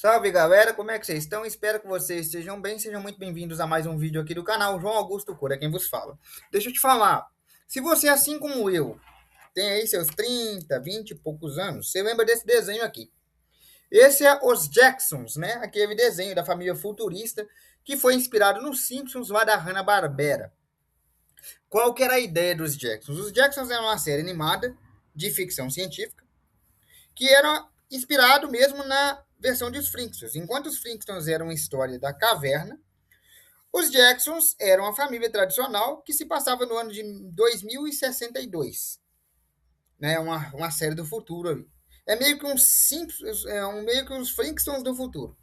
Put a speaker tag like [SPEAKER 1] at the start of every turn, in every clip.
[SPEAKER 1] Salve galera, como é que vocês estão? Espero que vocês estejam bem, sejam muito bem-vindos a mais um vídeo aqui do canal João Augusto Cura, quem vos fala. Deixa eu te falar, se você, assim como eu, tem aí seus 30, 20 e poucos anos, você lembra desse desenho aqui. Esse é Os Jacksons, né? Aquele desenho da família futurista que foi inspirado nos Simpsons lá da Hanna-Barbera. Qual que era a ideia dos Jacksons? Os Jacksons eram uma série animada de ficção científica que era inspirado mesmo na versão dos Flintstones. Enquanto os Flintstones eram uma história da caverna, os Jacksons eram uma família tradicional que se passava no ano de 2062, né? Uma série do futuro ali. É meio que um Simpsons, meio que os Flintstones do futuro.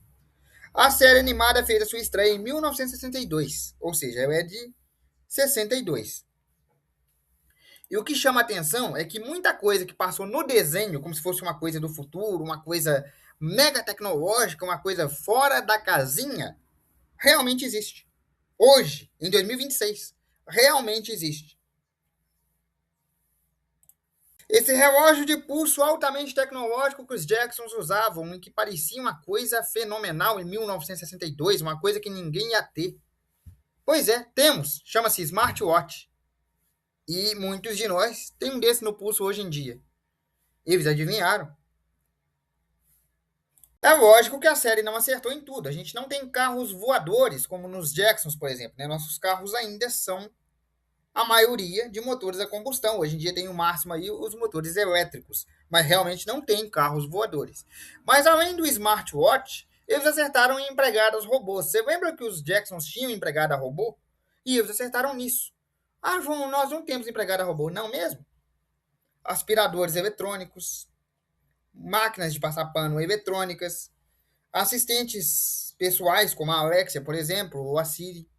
[SPEAKER 1] A série animada fez a sua estreia em 1962, ou seja, ela é de 62. E o que chama atenção é que muita coisa que passou no desenho, como se fosse uma coisa do futuro, uma coisa mega tecnológica, uma coisa fora da casinha, realmente existe. Hoje, em 2026, realmente existe. Esse relógio de pulso altamente tecnológico que os Jacksons usavam, e que parecia uma coisa fenomenal em 1962, uma coisa que ninguém ia ter. Pois é, temos. Chama-se smartwatch. E muitos de nós têm um desse no pulso hoje em dia. Eles adivinharam. É lógico que a série não acertou em tudo. A gente não tem carros voadores, como nos Jacksons, por exemplo. Né? Nossos carros ainda são a maioria de motores a combustão. Hoje em dia tem o máximo aí os motores elétricos, mas realmente não tem carros voadores. Mas além do smartwatch, eles acertaram em empregadas robôs. Você lembra que os Jacksons tinham empregada robô? E eles acertaram nisso. Ah, João, nós não temos empregada robô. Não mesmo? Aspiradores eletrônicos, máquinas de passar pano eletrônicas, assistentes pessoais como a Alexia, por exemplo, ou a Siri,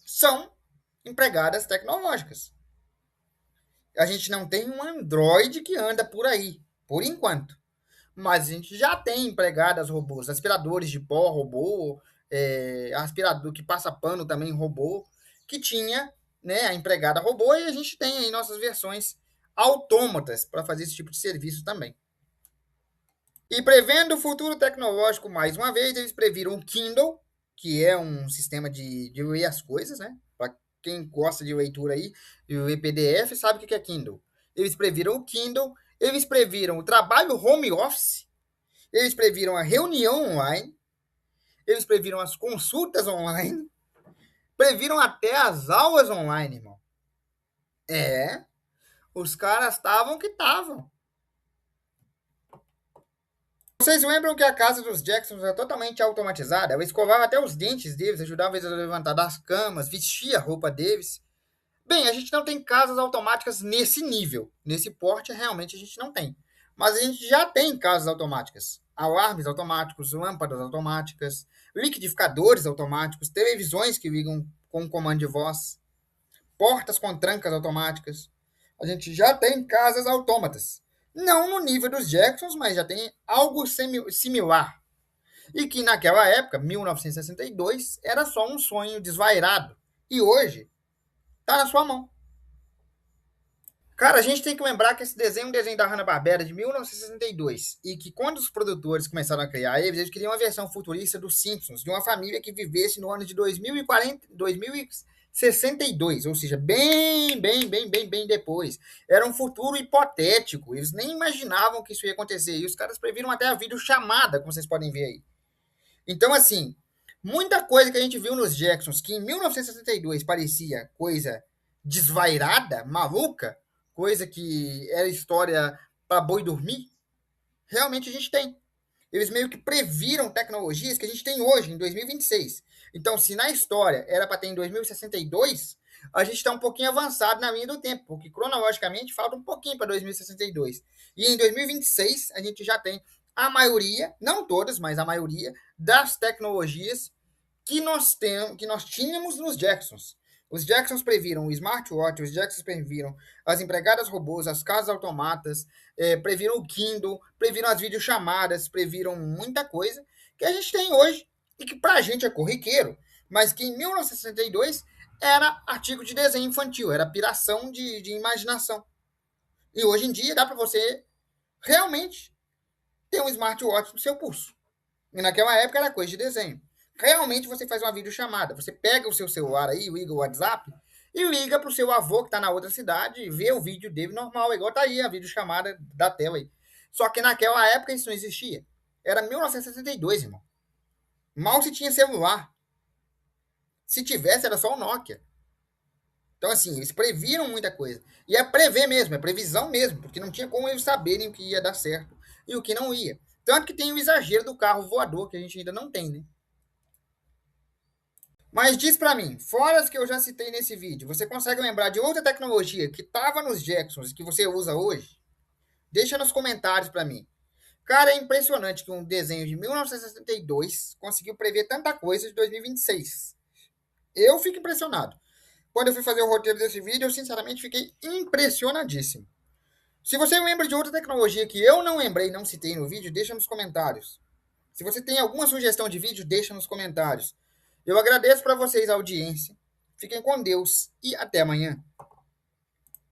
[SPEAKER 1] são empregadas tecnológicas. A gente não tem um Android que anda por aí, por enquanto. Mas a gente já tem empregadas robôs, aspiradores de pó robô, aspirador que passa pano também robô, que tinha, né, a empregada robô, e a gente tem aí nossas versões autômatas para fazer esse tipo de serviço também. E prevendo o futuro tecnológico mais uma vez, eles previram o Kindle, que é um sistema de ler as coisas, né? Para quem gosta de leitura aí, e ler PDF, sabe o que é Kindle. Eles previram o Kindle, eles previram o trabalho home office, eles previram a reunião online, eles previram as consultas online, previram até as aulas online, irmão. É, os caras estavam que estavam. Vocês lembram que a casa dos Jacksons era totalmente automatizada? Ela escovava até os dentes deles, ajudava eles a levantar das camas, vestia a roupa deles. Bem, a gente não tem casas automáticas nesse nível. Nesse porte, realmente a gente não tem. Mas a gente já tem casas automáticas. Alarmes automáticos, lâmpadas automáticas, liquidificadores automáticos, televisões que ligam com comando de voz, portas com trancas automáticas. A gente já tem casas autômatas. Não no nível dos Jacksons, mas já tem algo similar. E que naquela época, 1962, era só um sonho desvairado. E hoje, está na sua mão. Cara, a gente tem que lembrar que esse desenho é um desenho da Hanna-Barbera de 1962. E que quando os produtores começaram a criar eles queriam uma versão futurista dos Simpsons, de uma família que vivesse no ano de 2040, 2062, ou seja, bem depois. Era um futuro hipotético. Eles nem imaginavam que isso ia acontecer. E os caras previram até a videochamada, como vocês podem ver aí. Então, assim, muita coisa que a gente viu nos Jacksons, que em 1962 parecia coisa desvairada, maluca, coisa que era história para boi dormir, realmente a gente tem. Eles meio que previram tecnologias que a gente tem hoje, em 2026. Então, se na história era para ter em 2062, a gente está um pouquinho avançado na linha do tempo, porque cronologicamente falta um pouquinho para 2062. E em 2026, a gente já tem a maioria, não todas, mas a maioria das tecnologias que nós tínhamos nos Jacksons. Os Jacksons previram o smartwatch, os Jacksons previram as empregadas robôs, as casas automatas, previram o Kindle, previram as videochamadas, previram muita coisa que a gente tem hoje e que pra gente é corriqueiro, mas que em 1962 era artigo de desenho infantil, era piração de imaginação. E hoje em dia dá para você realmente ter um smartwatch no seu pulso. E naquela época era coisa de desenho. Realmente você faz uma videochamada. Você pega o seu celular aí, liga o WhatsApp, e liga pro seu avô que tá na outra cidade e vê o vídeo dele normal, igual tá aí a videochamada da tela aí. Só que naquela época isso não existia. Era 1962, irmão. Mal se tinha celular. Se tivesse, era só o Nokia. Então, assim, eles previram muita coisa. E é prever mesmo, é previsão mesmo, porque não tinha como eles saberem o que ia dar certo e o que não ia. Tanto que tem o exagero do carro voador, que a gente ainda não tem, né? Mas diz pra mim, fora as que eu já citei nesse vídeo, você consegue lembrar de outra tecnologia que tava nos Jacksons e que você usa hoje? Deixa nos comentários pra mim. Cara, é impressionante que um desenho de 1962 conseguiu prever tanta coisa de 2026. Eu fico impressionado. Quando eu fui fazer o roteiro desse vídeo, eu sinceramente fiquei impressionadíssimo. Se você lembra de outra tecnologia que eu não lembrei e não citei no vídeo, deixa nos comentários. Se você tem alguma sugestão de vídeo, deixa nos comentários. Eu agradeço para vocês a audiência. Fiquem com Deus e até amanhã.